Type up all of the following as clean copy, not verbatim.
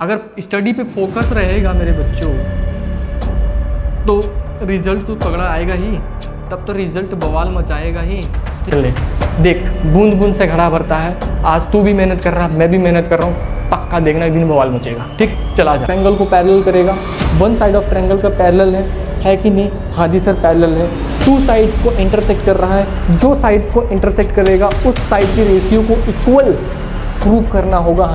अगर स्टडी पे फोकस रहेगा मेरे बच्चों तो रिजल्ट तो तगड़ा आएगा ही, तब तो रिजल्ट बवाल मचाएगा ही। चले देख, बूंद बूंद से घड़ा भरता है। आज तू भी मेहनत कर रहा, मैं भी मेहनत कर रहा हूँ, पक्का देखना एक दिन बवाल मचेगा। ठीक, चला जा। ट्रायंगल को पैरेलल करेगा, वन साइड ऑफ ट्रायंगल का पैरेलल है कि नहीं? हाँ जी सर पैरेलल है। टू साइड्स को इंटरसेक्ट कर रहा है, जो साइड्स को इंटरसेक्ट करेगा उस साइड की रेशियो को इक्वल प्रूव करना होगा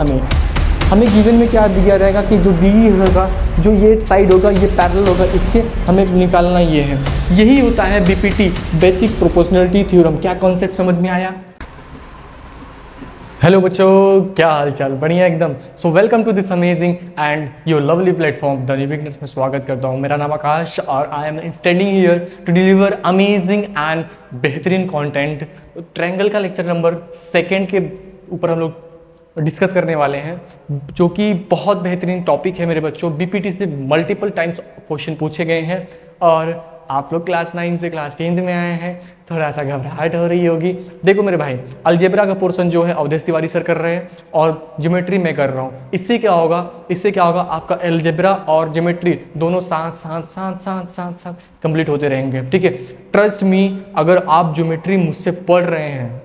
हमें गिवन में क्या दिया रहेगा कि जो डी होगा, जो ये साइड होगा, ये पैरेलल होगा, इसके हमें निकालना ये है। यही होता है बीपीटी, बेसिक प्रोपोर्शनलिटी थ्योरम। क्या कॉन्सेप्ट समझ में आया? हेलो बच्चों, क्या हाल चाल? बढ़िया एकदम। So welcome to this amazing and your lovely platform the new beginners में स्वागत करता हूँ। मेरा नाम आकाश और I am standing here to deliver amazing and बेहतरीन कंटेंट। ट्रायंगल का लेक्चर नंबर 2 के ऊपर हम लोग डिस्कस करने वाले हैं, जो कि बहुत बेहतरीन टॉपिक है मेरे बच्चों। बीपीटी से मल्टीपल टाइम्स क्वेश्चन पूछे गए हैं और आप लोग क्लास 9 से क्लास 10 में आए हैं, थोड़ा सा घबराहट हो रही होगी। देखो मेरे भाई, अलजेब्रा का पोर्शन जो है अवधेश तिवारी सर कर रहे हैं और ज्योमेट्री मैं कर रहा हूँ। इससे क्या होगा आपका अलजेब्रा और ज्योमेट्री दोनों साथ कंप्लीट होते रहेंगे। ठीक है, ट्रस्ट मी, अगर आप ज्योमेट्री मुझसे पढ़ रहे हैं,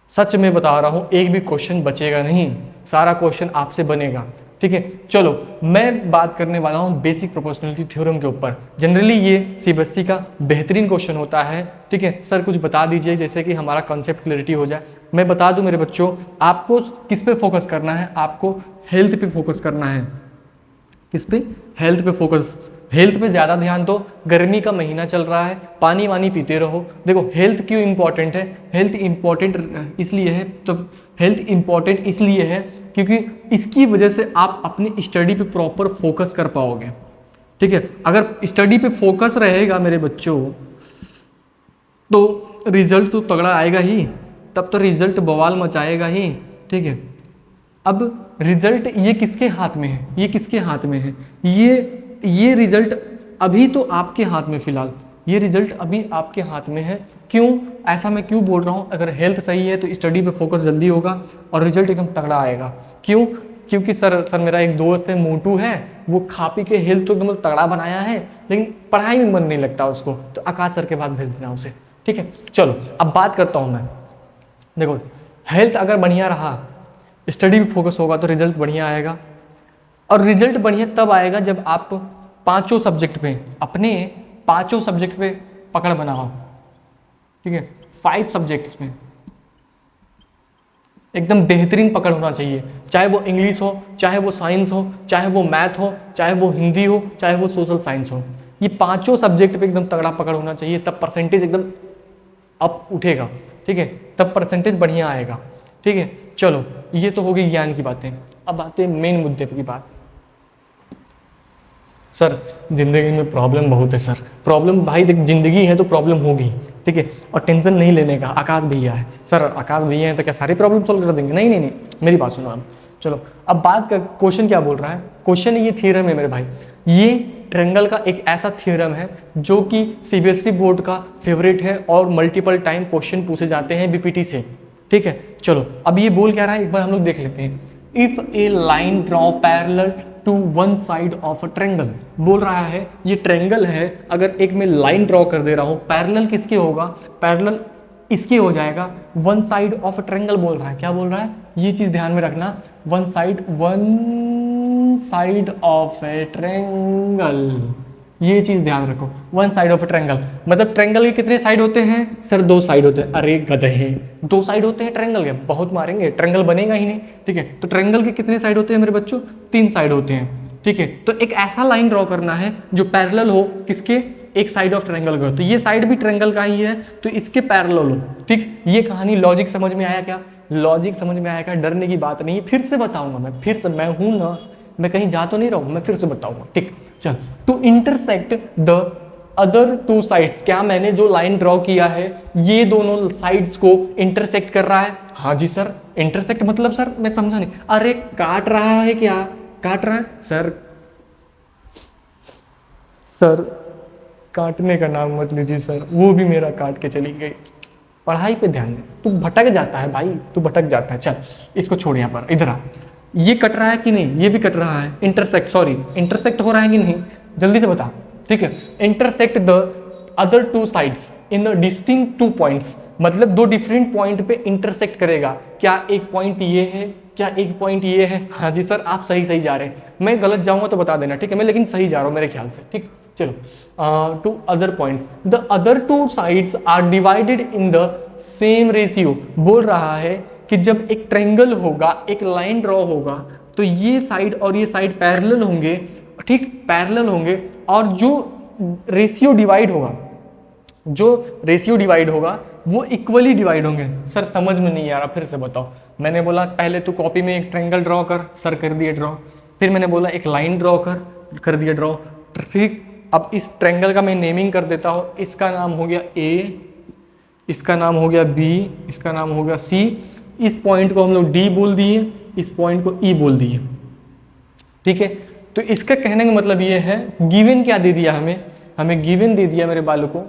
सच में बता रहा हूँ, एक भी क्वेश्चन बचेगा नहीं, सारा क्वेश्चन आपसे बनेगा। ठीक है, चलो मैं बात करने वाला हूँ बेसिक प्रोपोर्शनलिटी थ्योरम के ऊपर। जनरली ये सीबीएसई का बेहतरीन क्वेश्चन होता है। ठीक है सर, कुछ बता दीजिए जैसे कि हमारा कॉन्सेप्ट क्लैरिटी हो जाए। मैं बता दूं मेरे बच्चों, आपको किस पे फोकस करना है? आपको हेल्थ पे फोकस करना है। किस पे? हेल्थ पे फोकस। हेल्थ पे ज़्यादा ध्यान दो। गर्मी का महीना चल रहा है, पानी वानी पीते रहो। देखो हेल्थ क्यों इंपॉर्टेंट है? हेल्थ इंपॉर्टेंट इसलिए है, तो हेल्थ इंपॉर्टेंट इसलिए है क्योंकि इसकी वजह से आप अपनी स्टडी पे प्रॉपर फोकस कर पाओगे। ठीक है, अगर स्टडी पे फोकस रहेगा मेरे बच्चों तो रिजल्ट तो तगड़ा आएगा ही, तब तो रिजल्ट बवाल मचाएगा ही। ठीक है, अब रिजल्ट ये किसके हाथ में है? ये किसके हाथ में है? ये रिजल्ट अभी तो आपके हाथ में, फिलहाल ये रिजल्ट अभी आपके हाथ में है। क्यों ऐसा मैं क्यों बोल रहा हूँ? अगर हेल्थ सही है तो स्टडी पे फोकस जल्दी होगा और रिजल्ट एकदम तगड़ा आएगा। क्यों? क्योंकि सर मेरा एक दोस्त है, मोटू है, वो खा पी के हेल्थ तो एकदम तगड़ा बनाया है, लेकिन पढ़ाई में मन नहीं लगता उसको, तो आकाश सर के पास भेज देना उसे। ठीक है, चलो अब बात करता हूँ मैं। देखो हेल्थ अगर बढ़िया रहा, स्टडी भी फोकस होगा तो रिजल्ट बढ़िया आएगा। और रिजल्ट बढ़िया तब आएगा जब आप पांचों सब्जेक्ट पे, अपने पांचों सब्जेक्ट पे पकड़ बनाओ। ठीक है, 5 सब्जेक्ट्स में एकदम बेहतरीन पकड़ होना चाहिए, चाहे वो इंग्लिश हो, चाहे वो साइंस हो, चाहे वो मैथ हो, चाहे वो हिंदी हो, चाहे वो सोशल साइंस हो। ये पांचों सब्जेक्ट पे एकदम तगड़ा पकड़ होना चाहिए, तब परसेंटेज एकदम अप उठेगा। ठीक है, तब परसेंटेज बढ़िया आएगा। ठीक है, चलो ये तो हो गई ज्ञान की बातें। अब आते हैं मेन मुद्दे की बात। सर जिंदगी में प्रॉब्लम बहुत है सर। प्रॉब्लम भाई देख, जिंदगी है तो प्रॉब्लम होगी। ठीक है, और टेंशन नहीं लेने का। आकाश भैया है सर, आकाश भैया हैं तो क्या सारी प्रॉब्लम सॉल्व कर देंगे? नहीं, मेरी बात सुनो आप। चलो अब बात कर, क्वेश्चन क्या बोल रहा है? क्वेश्चन ये थ्योरम है मेरे भाई, ये ट्रायंगल का एक ऐसा थ्योरम है जो कि सीबीएसई बोर्ड का फेवरेट है और मल्टीपल टाइम क्वेश्चन पूछे जाते हैं बीपीटी से। ठीक है, चलो अब ये बोल क्या रहा है एक बार हम लोग देख लेते हैं। If a line draw parallel to one side of a triangle, बोल रहा है ये ट्रायंगल है, अगर एक में लाइन ड्रॉ कर दे रहा हूं, पैरेलल किसके होगा? पैरेलल इसके हो जाएगा, one side of a triangle बोल रहा है। क्या बोल रहा है? ये चीज ध्यान में रखना, one side of A triangle, ये चीज ध्यान रखो। One side of A triangle मतलब ट्रायंगल के कितने साइड होते हैं? सर 2 साइड होते हैं। अरे गधे, 2 साइड होते हैं ट्रायंगल के, बहुत मारेंगे, ट्रायंगल बनेगा ही नहीं। ठीक है, तो ट्रायंगल के कितने साइड होते हैं मेरे बच्चों? 3 साइड होते हैं। ठीक है, तो एक ऐसा लाइन ड्रॉ करना है जो पैरेलल हो किसके? एक साइड ऑफ ट्रायंगल का। तो ये साइड भी ट्रायंगल का ही है, तो इसके पैरेलल हो। ठीक, ये कहानी लॉजिक समझ में आया क्या? लॉजिक समझ में आया क्या? डरने की बात नहीं, फिर से बताऊंगा मैं, फिर से, मैं हूं ना, मैं कहीं जा तो नहीं रहा हूं, मैं फिर से बताऊंगा। ठीक, चल, to intersect the other 2 sides, क्या मैंने जो लाइन ड्रॉ किया है ये दोनों साइड्स को इंटरसेक्ट कर रहा है? हाँ जी सर। इंटरसेक्ट मतलब सर मैं समझा नहीं। अरे काट रहा है, क्या काट रहा है? सर काटने का नाम मत लीजिए सर, वो भी मेरा काट के चली गई। पढ़ाई पे ध्यान दे, तू भटक जाता है भाई, तू भटक जाता है। चल इसको छोड़, यहाँ पर इधर आ। ये कट रहा है कि नहीं, ये भी कट रहा है, इंटरसेक्ट, सॉरी इंटरसेक्ट हो रहा है कि नहीं, जल्दी से बता, ठीक है। Intersect the other two sides in the distinct two points, मतलब दो डिफरेंट पॉइंट पे इंटरसेक्ट करेगा। क्या एक पॉइंट ये है, क्या एक पॉइंट ये है? हाँ जी सर, आप सही जारे रहे हैं, मैं गलत जाऊंगा तो बता देना, ठीक है, मैं लेकिन सही जा रहा हूँ मेरे ख्याल से, ठीक। चलो, two other points, the other two sides are divided in the same ratio. बोल रहा है कि जब एक ट्रायंगल होगा, एक लाइन ड्रॉ होगा, तो ये साइड और ये साइड पैरेलल होंगे, ठीक, पैरेलल होंगे, और जो रेशियो डिवाइड होगा, जो रेशियो डिवाइड होगा वो इक्वली डिवाइड होंगे। सर समझ में नहीं आ रहा, फिर से बताओ। मैंने बोला पहले तो कॉपी में एक ट्रायंगल ड्रॉ कर, सर कर दिए ड्रॉ। फिर मैंने बोला एक लाइन ड्रॉ कर दिया ड्रॉ, ठीक। अब इस ट्रायंगल का मैं नेमिंग कर देता हूँ, इसका नाम हो गया ए, इसका नाम हो गया बी, इसका नाम हो गया सी। इस पॉइंट को हम लोग डी बोल दिए, इस पॉइंट को ई बोल दिए, ठीक है। तो इसका कहने का मतलब ये है, गिवन क्या दे दिया हमें, हमें गिवन दे दिया मेरे बालों को,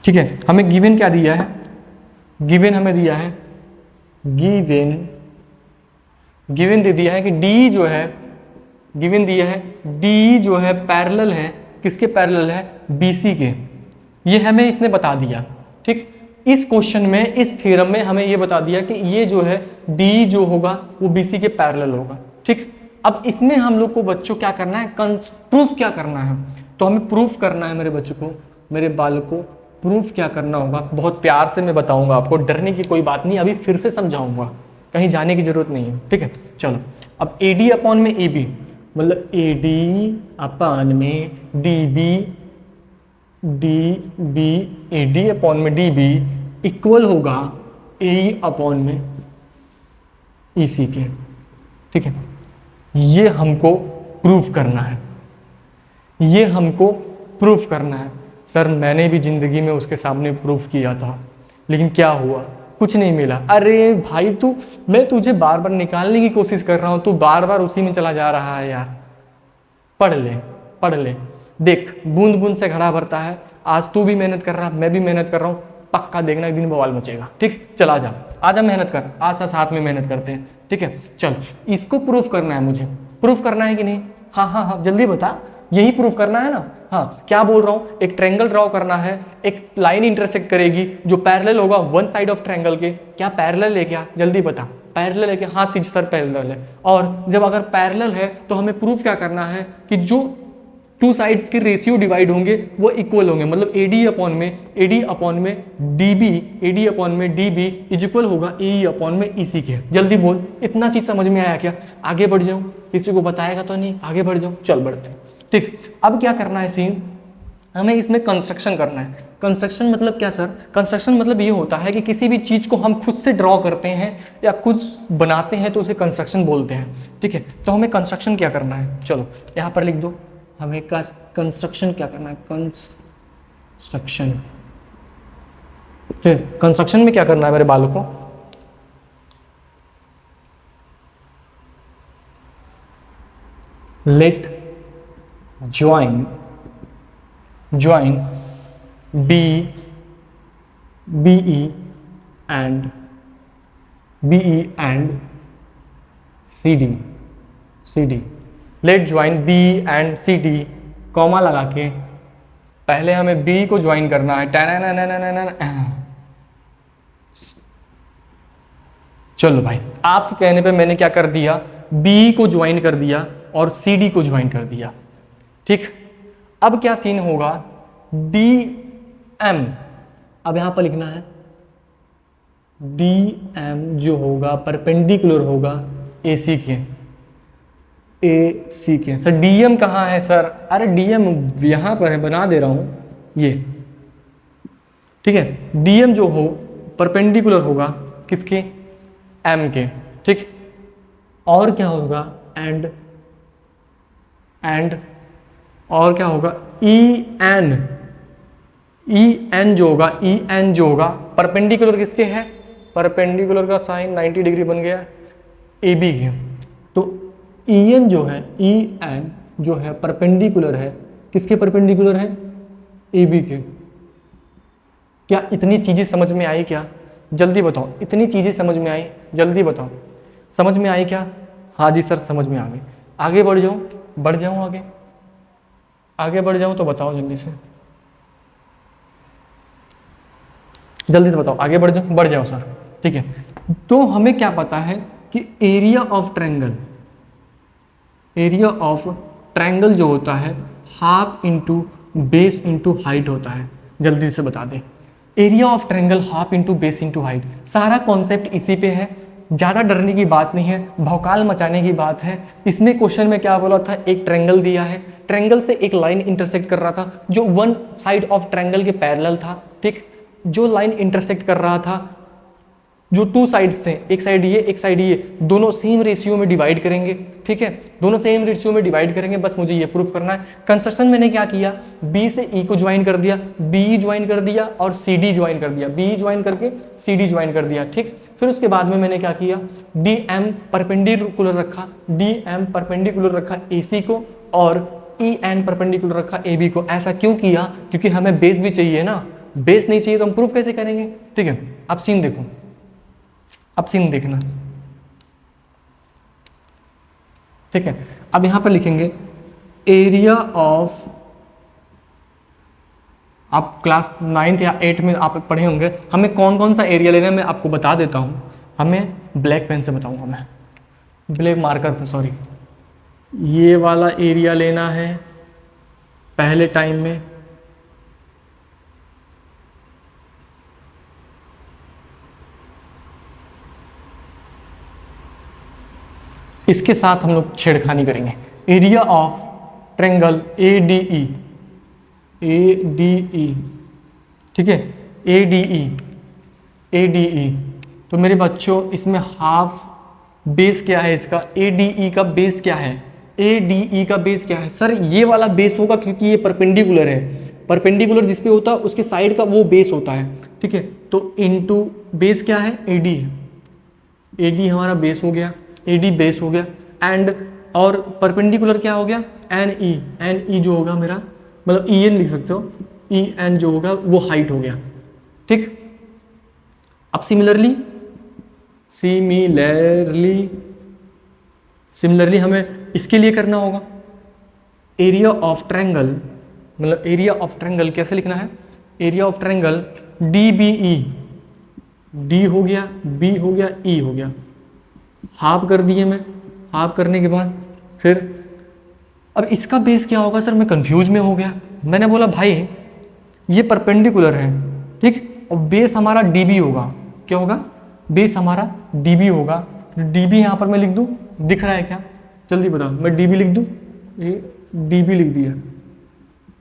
ठीक है, हमें गिवन क्या दिया है, गिवन हमें दिया है, गिवन दे दिया है कि डी जो है, गिवन दिया है डी जो है पैरेलल है, किसके पैरेलल है, बीसी के। ये हमें इसने बता दिया, ठीक। इस क्वेश्चन में, इस थ्योरम में हमें ये बता दिया कि ये जो है डी जो होगा वो बीसी के पैरेलल होगा, ठीक। अब इसमें हम लोग को बच्चों क्या करना है, प्रूफ क्या करना है, तो हमें प्रूफ करना है मेरे बच्चों को, मेरे बाल को प्रूफ क्या करना होगा। बहुत प्यार से मैं बताऊंगा आपको, डरने की कोई बात नहीं, अभी फिर से समझाऊंगा, कहीं जाने की जरूरत नहीं है, ठीक है। चलो, अब ए डी अपॉन में ए बी, मतलब ए डी अपॉन में D B, A D upon में डी बी इक्वल होगा ए अपॉन में ई सी के, ठीक है। ये हमको प्रूफ करना है, ये हमको प्रूफ करना है। सर मैंने भी जिंदगी में उसके सामने प्रूफ किया था, लेकिन क्या हुआ, कुछ नहीं मिला। अरे भाई तू, मैं तुझे बार बार निकालने की कोशिश कर रहा हूं, तू बार बार उसी में चला जा रहा है यार। पढ़ ले, देख बूंद बूंद से घड़ा भरता है। आज तू भी मेहनत कर रहा, मैं भी मेहनत कर रहा हूँ, पक्का देखना एक दिन बवाल मचेगा, ठीक। चल आजा मेहनत कर, आज साथ में मेहनत करते हैं, ठीक है। चल, इसको प्रूफ करना है, मुझे प्रूफ करना है कि नहीं? हाँ, जल्दी बता, यही प्रूफ करना है ना? हाँ, क्या बोल रहा हूँ, एक ट्रायंगल ड्रॉ करना है, एक लाइन इंटरसेक्ट करेगी जो पैरेलल होगा वन साइड ऑफ ट्रायंगल के। क्या पैरेलल है क्या, जल्दी बता, पैरेलल है क्या? हाँ सर पैरेलल है। और जब अगर पैरेलल है तो हमें प्रूफ क्या करना है कि जो टू साइड्स के रेशियो डिवाइड होंगे वो इक्वल होंगे, मतलब ए डी अपॉन में डी बी इज इक्वल होगा ए अपॉन में ई सी के। जल्दी बोल, इतना चीज समझ में आया क्या? आगे बढ़ जाऊं, किसी को बताएगा तो नहीं, आगे बढ़ जाऊं, चल बढ़ते, ठीक। अब क्या करना है सीन, हमें इसमें कंस्ट्रक्शन करना है। कंस्ट्रक्शन मतलब क्या सर? कंस्ट्रक्शन मतलब ये होता है कि किसी भी चीज़ को हम खुद से ड्रॉ करते हैं या खुद बनाते हैं तो उसे कंस्ट्रक्शन बोलते हैं, ठीक है। तो हमें कंस्ट्रक्शन क्या करना है, चलो यहाँ पर लिख दो, हमें कंस्ट्रक्शन क्या करना है, कंस्ट्रक्शन, ठीक। कंस्ट्रक्शन में क्या करना है मेरे बालों को, let join BE and CD। Let join BE and CD, comma लगा के पहले हमें B को ज्वाइन करना है। चलो भाई, आपके कहने पे मैंने क्या कर दिया, BE को ज्वाइन कर दिया और CD को ज्वाइन कर दिया, ठीक। अब क्या सीन होगा, DM, अब यहां पर लिखना है DM जो होगा परपेंडिकुलर होगा AC के। सर DM कहाँ है सर? अरे DM यहां पर है, बना दे रहा हूं ये, ठीक है। DM जो हो परपेंडिकुलर होगा किसके, M के, ठीक। और क्या होगा, एंड और क्या होगा, EN जो होगा परपेंडिकुलर किसके है, परपेंडिकुलर का साइन 90 डिग्री बन गया AB के। तो EN जो है परपेंडिकुलर है किसके, परपेंडिकुलर है AB के, क्या इतनी चीज़ें समझ में आई क्या? जल्दी बताओ, इतनी चीज़ें समझ में आई? जल्दी बताओ, समझ में आई क्या? हाँ जी सर समझ में आ गई। आगे बढ़ जाऊँ, बढ़ जाऊँ आगे, आगे बढ़ जाऊँ तो बताओ जल्दी से, जल्दी से बताओ, आगे बढ़ जाऊँ? बढ़ जाओ सर, ठीक है। तो हमें क्या पता है कि area of triangle, area of triangle जो होता है half into base into height होता है। जल्दी से बता दें, area of triangle half into base into height. सारा कॉन्सेप्ट इसी पे है, ज़्यादा डरने की बात नहीं है, भौकाल मचाने की बात है। इसमें क्वेश्चन में क्या बोला था, एक ट्रायंगल दिया है, ट्रायंगल से एक लाइन इंटरसेक्ट कर रहा था जो वन साइड ऑफ ट्रायंगल के पैरेलल था, ठीक। जो लाइन इंटरसेक्ट कर रहा था, जो टू साइड्स थे, एक साइड ये एक साइड ये, दोनों सेम रेशियो में डिवाइड करेंगे, ठीक है, दोनों सेम रेशियो में डिवाइड करेंगे, बस मुझे ये प्रूफ करना है। कंस्ट्रक्शन मैंने क्या किया, बी से ई को ज्वाइन कर दिया, बी ज्वाइन कर दिया और सी डी ज्वाइन कर दिया, बी ज्वाइन करके सी डी ज्वाइन कर दिया, ठीक। फिर उसके बाद में मैंने क्या किया, डी एम परपेंडिकुलर रखा, डी एम परपेंडिकुलर रखा ए सी को और ई एन परपेंडिकुलर रखा ए बी को। ऐसा क्यों किया, क्योंकि हमें बेस भी चाहिए ना, बेस नहीं चाहिए तो हम प्रूफ कैसे करेंगे, ठीक है। अब सीन देखो, अब सीन देखना, ठीक है। अब यहां पर लिखेंगे एरिया ऑफ, आप क्लास 9th या 8th में आप पढ़े होंगे, हमें कौन कौन सा एरिया लेना है मैं आपको बता देता हूं। हमें ब्लैक पेन से बताऊंगा मैं, ब्लैक मार्कर से, सॉरी, ये वाला एरिया लेना है पहले टाइम में, इसके साथ हम लोग छेड़खानी करेंगे। Area of triangle A D E, A D ई, ठीक है, ए डी ई, ए डी ई। तो मेरे बच्चों इसमें हाफ बेस क्या है इसका, ए डी ई का बेस क्या है, ए डी ई का बेस क्या है सर, ये वाला बेस होगा क्योंकि ये परपेंडिकुलर है, परपेंडिकुलर जिस पे होता है उसके साइड का वो बेस होता है, ठीक है। तो इनटू बेस क्या है, ए डी है, ए डी हमारा बेस हो गया, ए डी बेस हो गया, एंड और परपेंडिकुलर क्या हो गया, एन ई, एन ई जो होगा मेरा, मतलब ई एन लिख सकते हो, ई एन जो होगा वो हाइट हो गया, ठीक। अब सिमिलरली सिमिलरली सिमिलरली हमें इसके लिए करना होगा, एरिया ऑफ ट्रायंगल, मतलब एरिया ऑफ ट्रायंगल कैसे लिखना है, area of triangle D B E, D हो गया, बी हो गया, ई हो गया, हाफ कर दिए मैं, हाफ करने के बाद फिर अब इसका बेस क्या होगा सर, मैं कंफ्यूज में हो गया। मैंने बोला भाई ये परपेंडिकुलर है, ठीक, और बेस हमारा डीबी होगा, क्या होगा, बेस हमारा डीबी होगा। डीबी यहाँ पर मैं लिख दूँ, दिख रहा है क्या, जल्दी बताओ, मैं डीबी लिख दूँ, ये डीबी लिख दिया,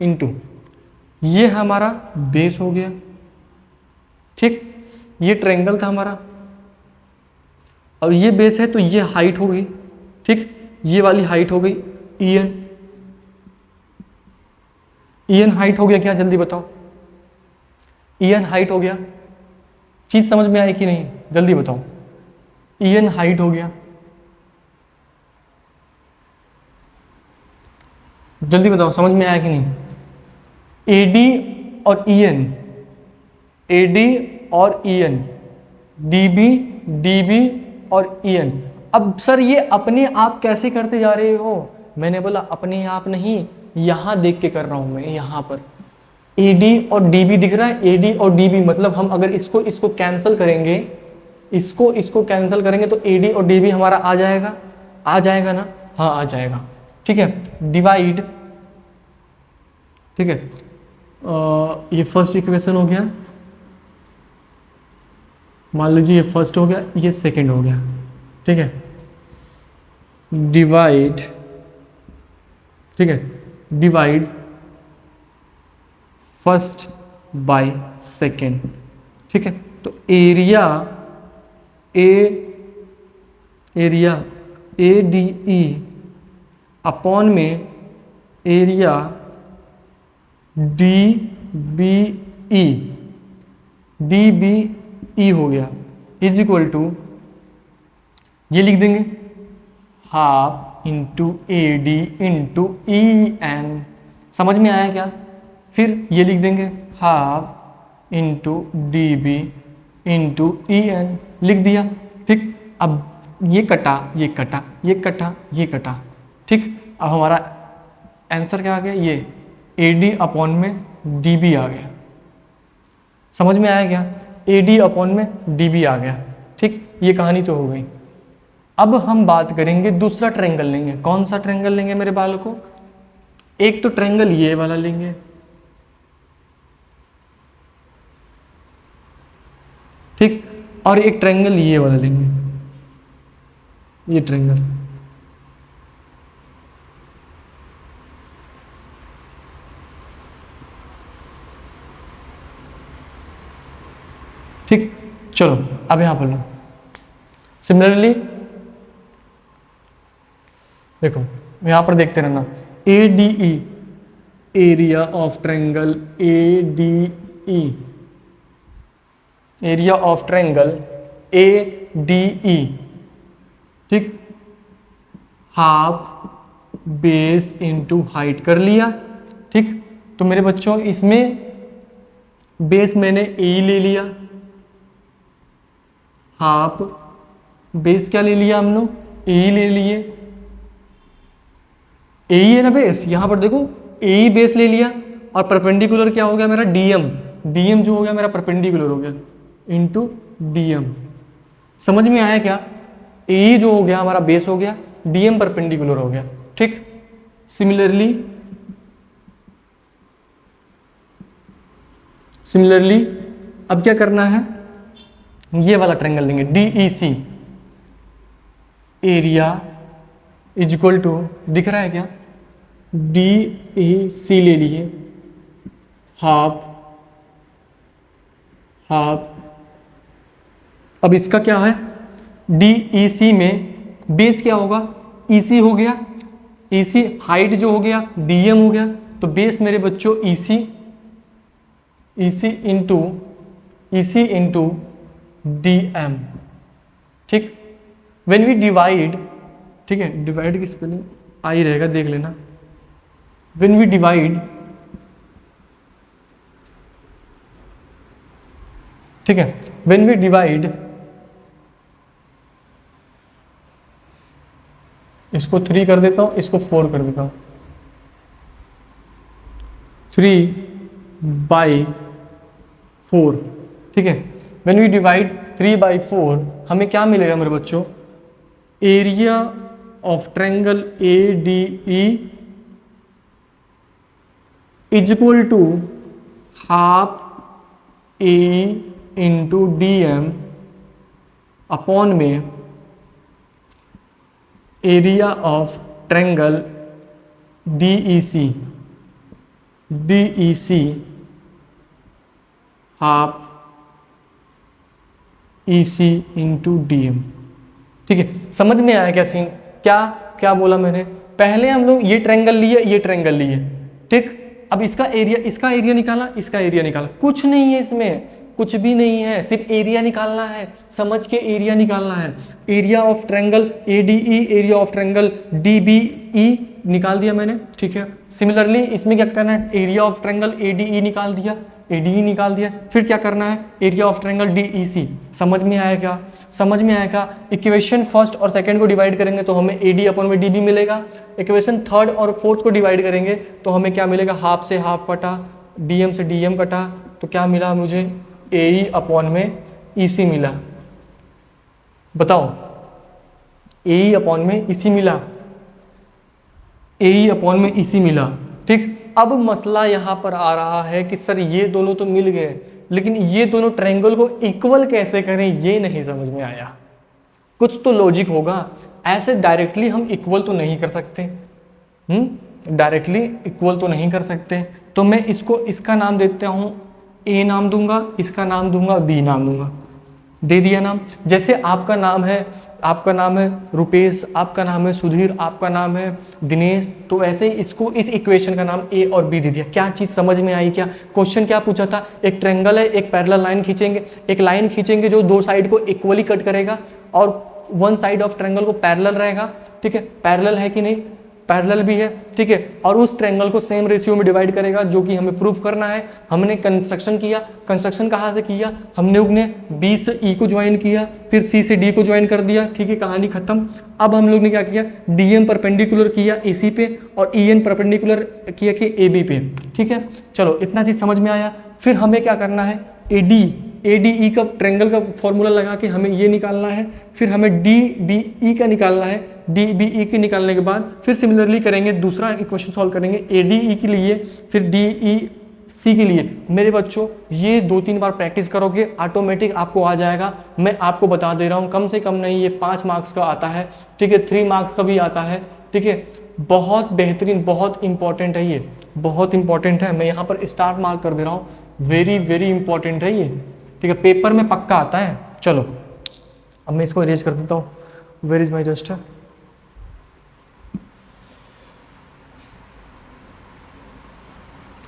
इनटू ये हमारा बेस हो गया, ठीक, ये ट्रायंगल था हमारा और ये बेस है तो ये हाइट हो गई, ठीक, ये वाली हाइट हो गई E N, E N height हो गया क्या, जल्दी बताओ, ई एन हाइट हो गया, चीज समझ में आई कि नहीं, जल्दी बताओ, ई एन हाइट हो गया, जल्दी बताओ समझ में आया कि नहीं। ए डी और ई एन, ए डी और E N, D B, D B और ई एन। अब सर ये अपने आप कैसे करते जा रहे हो, मैंने बोला अपने आप नहीं, यहां देख के कर रहा हूं मैं, यहां पर ए डी और डी बी दिख रहा है, ए डी और डी बी, मतलब हम अगर इसको कैंसिल करेंगे, इसको कैंसिल करेंगे तो ए डी और डी बी हमारा आ जाएगा, आ जाएगा ना, हाँ आ जाएगा, ठीक है। डिवाइड, ठीक है, ये फर्स्ट इक्वेशन हो गया, मान लीजिए ये फर्स्ट हो गया, ये सेकंड हो गया, ठीक है। डिवाइड, ठीक है, डिवाइड फर्स्ट बाय सेकेंड, ठीक है। तो area A D E upon में area D B E, D B E हो गया, इज इक्वल टू, ये लिख देंगे half into A D into E N, समझ में आया क्या। फिर ये लिख देंगे half into D B into E N लिख दिया। ठीक, अब ये कटा ये कटा ये कटा ये कटा। ठीक, अब हमारा आंसर क्या आ गया, ये ए डी अपॉन में डी बी आ गया। समझ में आया क्या, ए डी अपॉन में डी बी आ गया। ठीक, ये कहानी तो हो गई। अब हम बात करेंगे दूसरा ट्रायंगल लेंगे। कौन सा ट्रायंगल लेंगे मेरे बालकों, एक तो ट्रायंगल ये वाला लेंगे, ठीक, और एक ट्रायंगल ये वाला लेंगे, ये ट्रायंगल। ठीक, चलो अब यहां पर लो। सिमिलरली देखो यहां पर देखते रहना, ए D E, area of triangle A D E, area of triangle A D ई। ठीक, हाफ बेस इंटू हाइट कर लिया। ठीक, तो मेरे बच्चों इसमें बेस मैंने ए ले लिया, हाफ बेस क्या ले लिया हम लोग, ए ले लिए। ए ही है ना बेस, यहां पर देखो ए ही बेस ले लिया, और परपेंडिकुलर क्या हो गया मेरा, डीएम। डीएम जो हो गया मेरा परपेंडिकुलर हो गया इंटू डीएम। समझ में आया क्या, ए जो हो गया हमारा बेस हो गया, डीएम परपेंडिकुलर हो गया। ठीक, सिमिलरली अब क्या करना है, ये वाला ट्रायंगल लेंगे DEC, area is equal to, दिख रहा है क्या, DEC ले लिए, हाफ हाफ। अब इसका क्या है, DEC में बेस क्या होगा, EC हो गया, EC हाइट जो हो गया DM हो गया, तो बेस मेरे बच्चों EC इंटू DM। ठीक, व्हेन वी डिवाइड, ठीक है, डिवाइड की स्पेलिंग आई रहेगा, देख लेना। व्हेन वी डिवाइड, ठीक है, व्हेन वी डिवाइड, इसको 3 कर देता हूं, इसको 4 कर देता हूं, 3/4। ठीक है, व्हेन वी डिवाइड 3/4 हमें क्या मिलेगा मेरे बच्चों, area of triangle ADE is equal to half AE into DM upon में area of triangle DEC half EC into DM। ठीक है, समझ में आया क्या सीन, क्या क्या बोला मैंने, पहले हम लोग ये ट्रायंगल लिए, ये ट्रायंगल लिए। ठीक, अब इसका एरिया निकाला, इसका एरिया निकाला, कुछ नहीं है इसमें, कुछ भी नहीं है, सिर्फ एरिया निकालना है, समझ के एरिया निकालना है। Area of triangle ADE, area of triangle DBE निकाल दिया मैंने। ठीक है, सिमिलरली इसमें क्या करना है, एरिया ऑफ ट्रायंगल ADE निकाल दिया, ADE निकाल दिया, फिर क्या करना है, एरिया ऑफ ट्रायंगल DEC। समझ में आया क्या, समझ में आया क्या, इक्वेशन फर्स्ट और सेकंड को डिवाइड करेंगे तो हमें AD अपॉन में DB मिलेगा, इक्वेशन थर्ड और फोर्थ को डिवाइड करेंगे तो हमें क्या मिलेगा, हाफ से हाफ कटा, DM से DM कटा, तो क्या मिला मुझे, AE अपॉन में EC मिला। बताओ, AE अपॉन में EC मिला, AE अपॉन में EC मिला। ठीक, अब मसला यहाँ पर आ रहा है कि सर ये दोनों तो मिल गए, लेकिन ये दोनों ट्रायंगल को इक्वल कैसे करें, ये नहीं समझ में आया। कुछ तो लॉजिक होगा, ऐसे डायरेक्टली हम इक्वल तो नहीं कर सकते, डायरेक्टली इक्वल तो नहीं कर सकते। तो मैं इसको, इसका नाम देता हूँ A नाम दूंगा, इसका नाम दूंगा B नाम दूंगा, दे दिया नाम। जैसे आपका नाम है रुपेश, आपका नाम है सुधीर, आपका नाम है दिनेश, तो ऐसे ही इसको, इस इक्वेशन का नाम A और B दे दिया। क्या चीज़ समझ में आई क्या, क्वेश्चन क्या पूछा था, एक ट्रायंगल है, एक पैरेलल लाइन खींचेंगे, एक लाइन खींचेंगे जो दो साइड को इक्वली कट करेगा और वन साइड ऑफ ट्रायंगल को पैरेलल रहेगा। ठीक है, पैरेलल है कि नहीं, पैरेलल भी है, ठीक है, और उस ट्रायंगल को सेम रेशियो में डिवाइड करेगा, जो कि हमें प्रूफ करना है। हमने कंस्ट्रक्शन किया, कंस्ट्रक्शन कहाँ से किया, हमने उगने बी से ई को ज्वाइन किया, फिर सी से डी को ज्वाइन कर दिया, ठीक है, कहानी खत्म। अब हम लोग ने क्या किया, डी एम परपेंडिकुलर किया ए सी पे और ई एन परपेंडिकुलर किया कि ए बी पे, ठीक है। चलो इतना चीज़ समझ में आया। फिर हमें क्या करना है, ए डी ई का ट्रायंगल का फॉर्मूला लगा के हमें ये निकालना है। फिर हमें डी बी ई का निकालना है। डी बी ई के निकालने के बाद फिर सिमिलरली करेंगे, दूसरा इक्वेशन सॉल्व करेंगे ए डी ई के लिए, फिर डी ई सी के लिए। मेरे बच्चों ये 2-3 बार प्रैक्टिस करोगे ऑटोमेटिक आपको आ जाएगा। मैं आपको बता दे रहा हूँ, कम से कम नहीं ये 5 मार्क्स का आता है, ठीक है, 3 मार्क्स का भी आता है, ठीक है। बहुत बेहतरीन, बहुत इंपॉर्टेंट है, ये बहुत इंपॉर्टेंट है। मैं यहाँ पर स्टार मार्क कर दे रहा हूँ, वेरी वेरी इंपॉर्टेंट है ये, ठीक है, पेपर में पक्का आता है। चलो अब मैं इसको इरेज कर देता हूँ। वेयर इज माई रजिस्टर,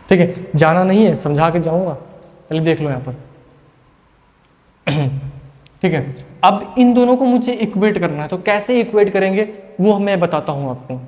ठीक है, जाना नहीं है, समझा के जाऊंगा, पहले देख लो यहाँ पर। ठीक है, अब इन दोनों को मुझे इक्वेट करना है, तो कैसे इक्वेट करेंगे वो मैं बताता हूं आपको,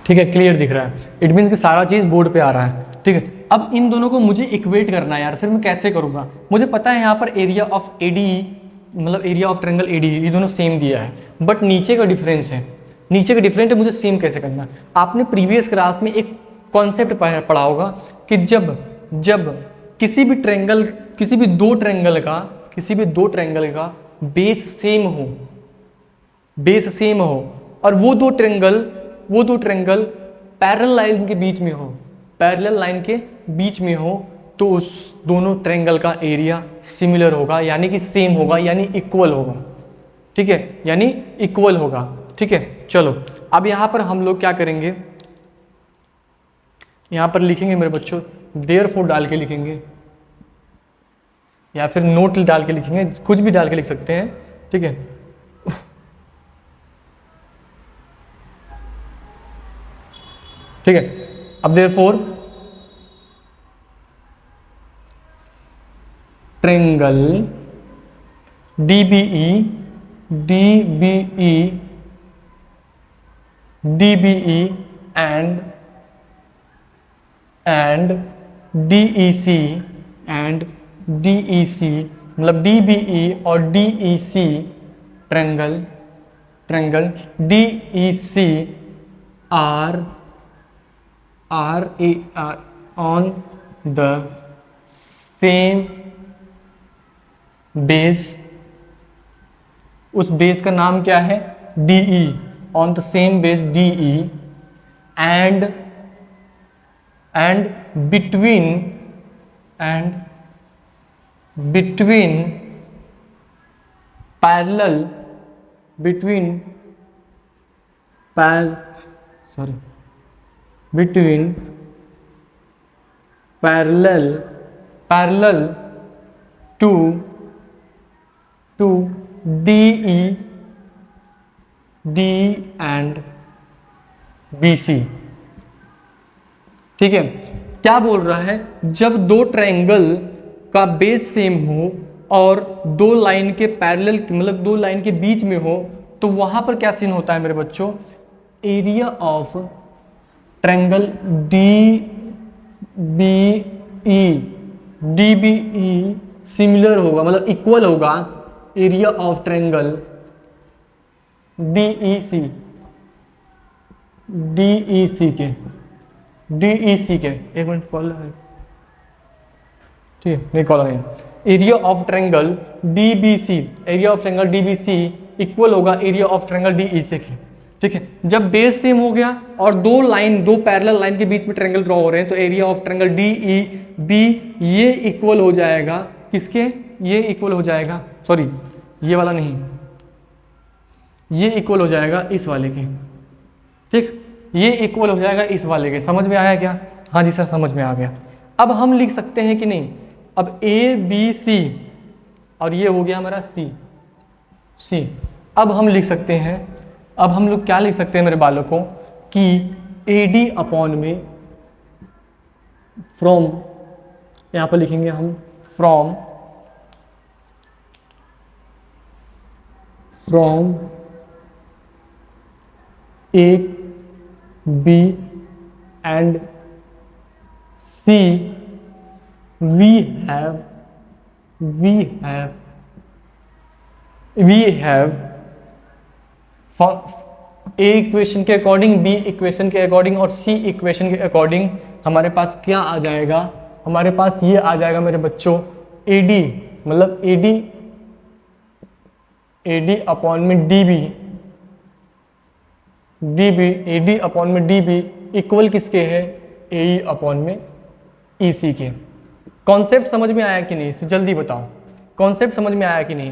ठीक है, क्लियर दिख रहा है, इट मीन्स कि सारा चीज बोर्ड पे आ रहा है, ठीक है। अब इन दोनों को मुझे इक्वेट करना है यार, फिर मैं कैसे करूंगा, मुझे पता है यहाँ पर एरिया ऑफ एडी, मतलब एरिया ऑफ ट्रायंगल एडी, ये दोनों सेम दिया है, बट नीचे का डिफरेंस है, नीचे का डिफरेंट है, मुझे सेम कैसे करना है। आपने प्रीवियस क्लास में एक कॉन्सेप्ट पढ़ा होगा कि जब किसी भी ट्रायंगल, किसी भी दो ट्रायंगल का बेस सेम हो और वो दो ट्रायंगल पैरेलल लाइन के बीच में हो, तो उस दोनों ट्रायंगल का एरिया सिमिलर होगा, यानी कि सेम होगा, यानी इक्वल होगा, ठीक है, यानी इक्वल होगा, ठीक है। चलो अब यहाँ पर हम लोग क्या करेंगे, यहाँ पर लिखेंगे मेरे बच्चों, देयरफॉर डाल के लिखेंगे या फिर नोट डाल के लिखेंगे, कुछ भी डाल के लिख सकते हैं, ठीक है। ठीक है, अब therefore triangle DBE and DEC, मतलब DBE और DEC triangle DEC are on the same base, उस बेस का नाम क्या है, DE, on the same base DE, and between parallel to DE and BC, ठीक है। क्या बोल रहा है, जब दो ट्रायंगल का बेस सेम हो और दो लाइन के पैरेलल, मतलब दो लाइन के बीच में हो, तो वहां पर क्या सीन होता है मेरे बच्चों, area of triangle DBE similar होगा, मतलब इक्वल होगा एरिया ऑफ ट्रायंगल DEC के, एक मिनट कॉल है, ठीक है, नहीं कॉल नहीं, area of triangle DBC equal होगा एरिया ऑफ ट्रायंगल DEC के, ठीक है। जब बेस सेम हो गया और दो पैरेलल लाइन के बीच में ट्रायंगल ड्रॉ हो रहे हैं, तो एरिया ऑफ ट्रायंगल DEB ये इक्वल हो जाएगा किसके, ये इक्वल हो जाएगा, सॉरी ये वाला नहीं, ये इक्वल हो जाएगा इस वाले के, ठीक, ये इक्वल हो जाएगा इस वाले के। समझ में आया क्या, हाँ जी सर समझ में आ गया। अब हम लिख सकते हैं कि नहीं, अब ABC और ये हो गया हमारा C, अब हम लिख सकते हैं, अब हम लोग क्या लिख सकते हैं मेरे बालकों, कि AD अपॉन में फ्रॉम, यहाँ पर लिखेंगे हम from A, B and C, we have A equation के अकॉर्डिंग, B इक्वेशन के अकॉर्डिंग और C इक्वेशन के अकॉर्डिंग हमारे पास क्या आ जाएगा, हमारे पास ये आ जाएगा मेरे बच्चों AD, मतलब AD अपॉन में DB, AD अपॉन में DB इक्वल किसके है, AE अपॉन में EC के। कॉन्सेप्ट समझ में आया कि नहीं, इसे जल्दी बताओ, कॉन्सेप्ट समझ में आया कि नहीं।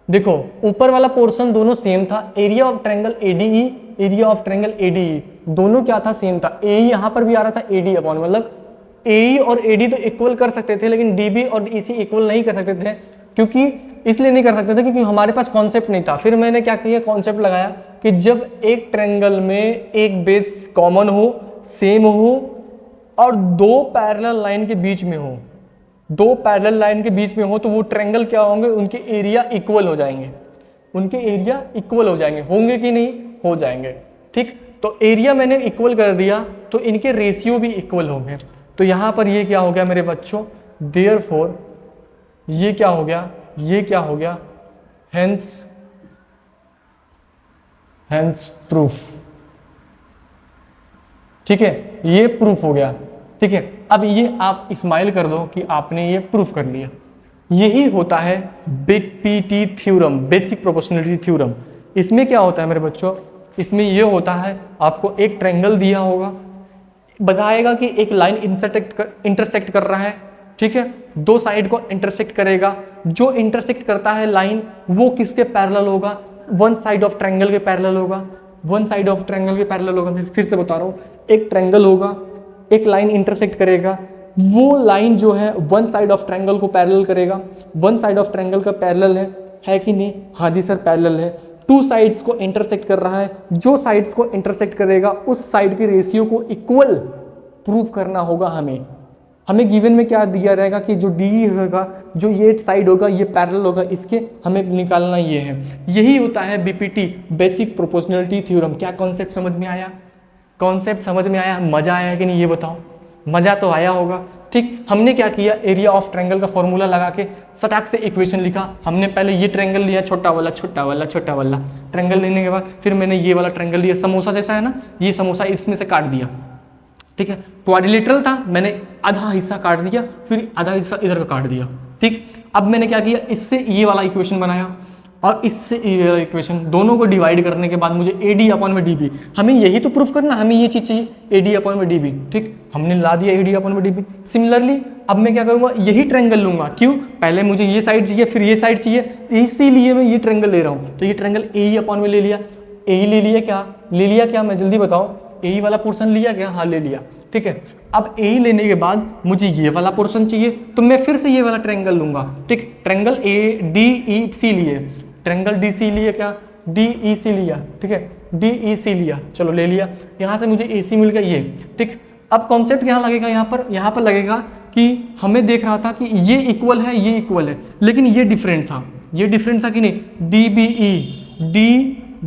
देखो ऊपर वाला पोर्शन दोनों सेम था, area of triangle ADE, area of triangle ADE दोनों क्या था, सेम था। AE यहाँ पर भी आ रहा था AD अपॉन, मतलब AE और AD तो इक्वल कर सकते थे, लेकिन DB और EC इक्वल नहीं कर सकते थे, क्योंकि इसलिए नहीं कर सकते थे क्योंकि हमारे पास कॉन्सेप्ट नहीं था। फिर मैंने क्या किया, कॉन्सेप्ट लगाया कि जब एक ट्रायंगल में एक बेस कॉमन हो, सेम हो और दो पैरेलल लाइन के बीच में हो, दो पैरेलल लाइन के बीच में हो, तो वो ट्रायंगल क्या होंगे, उनके एरिया इक्वल हो जाएंगे, उनके एरिया इक्वल हो जाएंगे, होंगे कि नहीं, हो जाएंगे। ठीक, तो एरिया मैंने इक्वल कर दिया तो इनके रेशियो भी इक्वल होंगे। तो यहां पर ये क्या हो गया मेरे बच्चों, देयरफॉर ये क्या हो गया, ये क्या हो गया, हेंस प्रूफ। ठीक है, ये प्रूफ हो गया। ठीक है, अब ये आप स्माइल कर दो कि आपने ये प्रूफ कर लिया। यही होता है BPT theorem, basic proportionality theorem. इसमें क्या होता है मेरे बच्चों, इसमें ये होता है आपको एक ट्रायंगल दिया होगा, बताएगा कि एक लाइन इंटरसेक्ट कर रहा है। ठीक है, दो साइड को इंटरसेक्ट करेगा, जो इंटरसेक्ट करता है लाइन वो किसके पैरेलल होगा, वन साइड ऑफ ट्रायंगल के पैरेलल होगा, वन साइड ऑफ ट्रायंगल के पैरेलल होगा। फिर से बता रहा हूँ, एक ट्रायंगल होगा, एक लाइन इंटरसेक्ट करेगा, वो लाइन जो है वन साइड ऑफ ट्रायंगल को पैरेलल करेगा। वन साइड ऑफ ट्रायंगल का पैरेलल है कि नहीं, हाँ जी सर पैरेलल है। टू साइड्स को इंटरसेक्ट कर रहा है, जो साइड्स को इंटरसेक्ट करेगा उस साइड के रेशियो को इक्वल प्रूव करना होगा। हमें गिवन में क्या दिया रहेगा कि जो डी होगा, जो ये साइड होगा, ये पैरेलल होगा, इसके हमें निकालना ये है। यही होता है BPT, बेसिक प्रोपोर्शनलिटी थ्योरम। क्या कॉन्सेप्ट समझ में आया, कॉन्सेप्ट समझ में आया, मजा आया कि नहीं ये बताओ, मजा तो आया होगा। ठीक, हमने क्या किया, एरिया ऑफ ट्रायंगल का फॉर्मूला लगा के सटाक से इक्वेशन लिखा। हमने पहले ये ट्रायंगल लिया, छोटा वाला छोटा वाला छोटा वाला ट्रायंगल लेने के बाद फिर मैंने ये वाला ट्रायंगल लिया, समोसा जैसा है ना, ये समोसा इसमें से काट दिया। ठीक है, क्वाड्रिलेटरल था, मैंने आधा हिस्सा काट दिया, फिर आधा हिस्सा इधर का काट दिया। ठीक, अब मैंने क्या किया, इससे ये वाला इक्वेशन बनाया और इससे ये वाला इक्वेशन, दोनों को डिवाइड करने के बाद मुझे AD अपॉन में DB, हमें यही तो प्रूफ करना, हमें ये चीज़ चाहिए AD अपॉन में DB। ठीक, हमने ला दिया AD अपॉन में DB। सिमिलरली अब मैं क्या करूँगा, यही ट्रायंगल लूँगा। क्यों, पहले मुझे ये साइड चाहिए, फिर ये साइड चाहिए, इसीलिए मैं ये ट्रायंगल ले रहा हूँ। तो ये ट्रायंगल AE अपॉन में ले लिया, AE ले लिया क्या, मैं जल्दी बताओ, AE वाला पोर्शन लिया क्या, हाँ ले लिया। ठीक है, अब AE लेने के बाद मुझे ये वाला पोर्शन चाहिए, तो मैं फिर से ये वाला ट्रायंगल लूंगा। ठीक, ट्रायंगल DEC लिए, ट्रायंगल DC लिए क्या, DEC लिया। ठीक है, DEC लिया, चलो ले लिया, यहाँ से मुझे AC मिल गया ये। ठीक, अब कॉन्सेप्ट यहाँ लगेगा, यहाँ पर लगेगा कि हमें देख रहा था कि ये इक्वल है, ये इक्वल है, लेकिन ये डिफरेंट था, ये डिफरेंट था कि नहीं,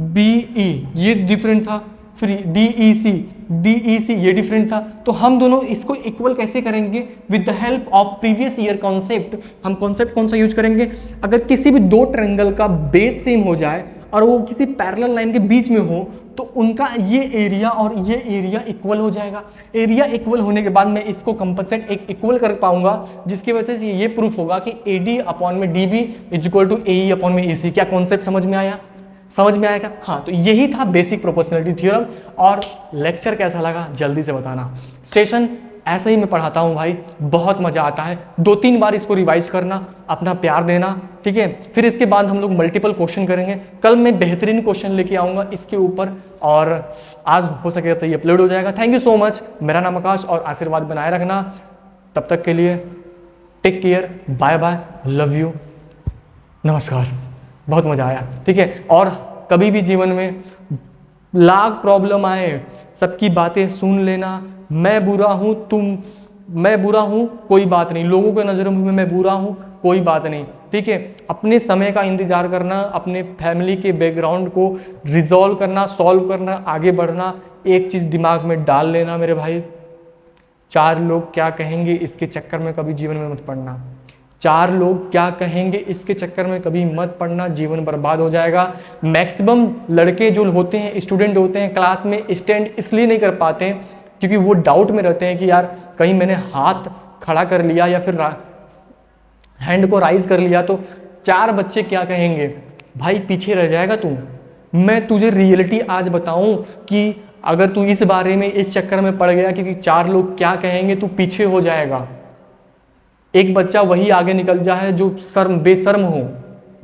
DBE ये डिफरेंट था, फिर DEC ये डिफरेंट था। तो हम दोनों इसको इक्वल कैसे करेंगे, with the help of previous year concept. हम कॉन्सेप्ट कौन सा यूज करेंगे, अगर किसी भी दो ट्रायंगल का बेस सेम हो जाए और वो किसी पैरेलल लाइन के बीच में हो, तो उनका ये एरिया और ये एरिया इक्वल हो जाएगा। एरिया इक्वल होने के बाद मैं इसको कंपनसेट एक इक्वल कर पाऊंगा, जिसकी वजह से ये प्रूफ होगा कि AD अपॉन में DB is equal to AE upon में AC। क्या कॉन्सेप्ट समझ में आया, समझ में आएगा, हाँ। तो यही था बेसिक प्रोपोर्शनलिटी थ्योरम। और लेक्चर कैसा लगा जल्दी से बताना। सेशन ऐसे ही मैं पढ़ाता हूँ भाई, बहुत मजा आता है। 2-3 बार इसको रिवाइज करना, अपना प्यार देना, ठीक है। फिर इसके बाद हम लोग मल्टीपल क्वेश्चन करेंगे। कल मैं बेहतरीन क्वेश्चन लेके आऊँगा इसके ऊपर, और आज हो सके तो ये अपलोड हो जाएगा। Thank you so much. मेरा नाम आकाश, और आशीर्वाद बनाए रखना। तब तक के लिए take care, bye bye, love you, नमस्कार। बहुत मजा आया, ठीक है। और कभी भी जीवन में लाख प्रॉब्लम आए, सबकी बातें सुन लेना। मैं बुरा हूं, तुम मैं बुरा हूँ कोई बात नहीं, लोगों के नज़रों में मैं बुरा हूँ कोई बात नहीं, ठीक है। अपने समय का इंतजार करना, अपने फैमिली के बैकग्राउंड को रिजॉल्व करना, सॉल्व करना, आगे बढ़ना, एक चीज़ दिमाग में डाल लेना मेरे भाई, 4 लोग क्या कहेंगे इसके चक्कर में कभी जीवन में मत पड़ना। 4 लोग क्या कहेंगे इसके चक्कर में कभी मत पड़ना, जीवन बर्बाद हो जाएगा। मैक्सिमम लड़के जो होते हैं, स्टूडेंट होते हैं, क्लास में स्टैंड इसलिए नहीं कर पाते हैं क्योंकि वो डाउट में रहते हैं कि यार कहीं मैंने हाथ खड़ा कर लिया या फिर हैंड को राइज कर लिया तो 4 बच्चे क्या कहेंगे, भाई पीछे रह जाएगा तू। मैं तुझे रियलिटी आज बताऊं कि अगर तू इस बारे में इस चक्कर में पड़ गया क्योंकि 4 लोग क्या कहेंगे, तू पीछे हो जाएगा। एक बच्चा वही आगे निकल जाए जो बेशर्म हो,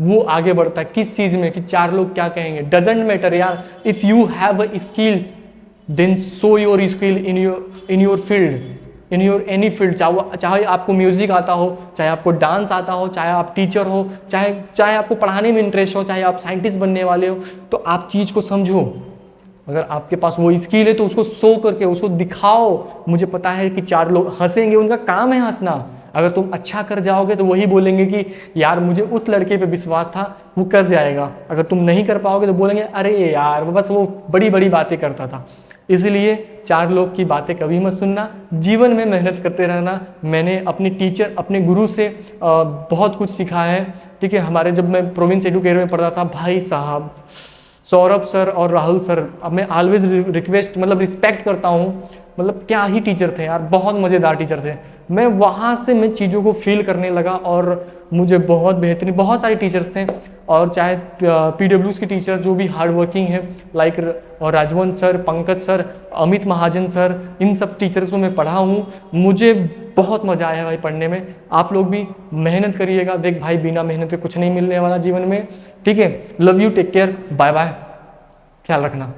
वो आगे बढ़ता है किस चीज में कि 4 लोग क्या कहेंगे। डजेंट मैटर यार, if you have a skill then show your skill in your field, in your any field. चाहे आपको म्यूजिक आता हो, चाहे आपको डांस आता हो, चाहे आप टीचर हो, चाहे आपको पढ़ाने में इंटरेस्ट हो, चाहे आप साइंटिस्ट बनने वाले हो, तो आप चीज़ को समझो। अगर आपके पास वो स्किल है तो उसको शो करके उसको दिखाओ। मुझे पता है कि 4 लोग हंसेंगे, उनका काम है हंसना। अगर तुम अच्छा कर जाओगे तो वही बोलेंगे कि यार मुझे उस लड़के पे विश्वास था, वो कर जाएगा। अगर तुम नहीं कर पाओगे तो बोलेंगे अरे यार बस वो बड़ी बड़ी बातें करता था। इसलिए 4 लोग की बातें कभी मत सुनना, जीवन में मेहनत करते रहना। मैंने अपने टीचर, अपने गुरु से बहुत कुछ सीखा है, ठीक है। हमारे जब मैं प्रोविंस एडुकेटर में पढ़ता था, भाई साहब सौरभ सर और राहुल सर, अब मैं ऑलवेज रिक्वेस्ट मतलब रिस्पेक्ट करता हूँ, मतलब क्या ही टीचर थे यार, बहुत मज़ेदार टीचर थे। मैं वहाँ से मैं चीज़ों को फील करने लगा और मुझे बहुत बेहतरीन, बहुत सारे टीचर्स थे। और चाहे PWs के टीचर जो भी हार्ड वर्किंग है, like Rajwant sir, Pankaj sir, Amit Mahajan sir, इन सब टीचर्स को मैं पढ़ा हूँ। मुझे बहुत मज़ा आया भाई पढ़ने में। आप लोग भी मेहनत करिएगा। देख भाई, बिना मेहनत के कुछ नहीं मिलने वाला जीवन में, ठीक है। Love you, take care, bye bye, ख्याल रखना।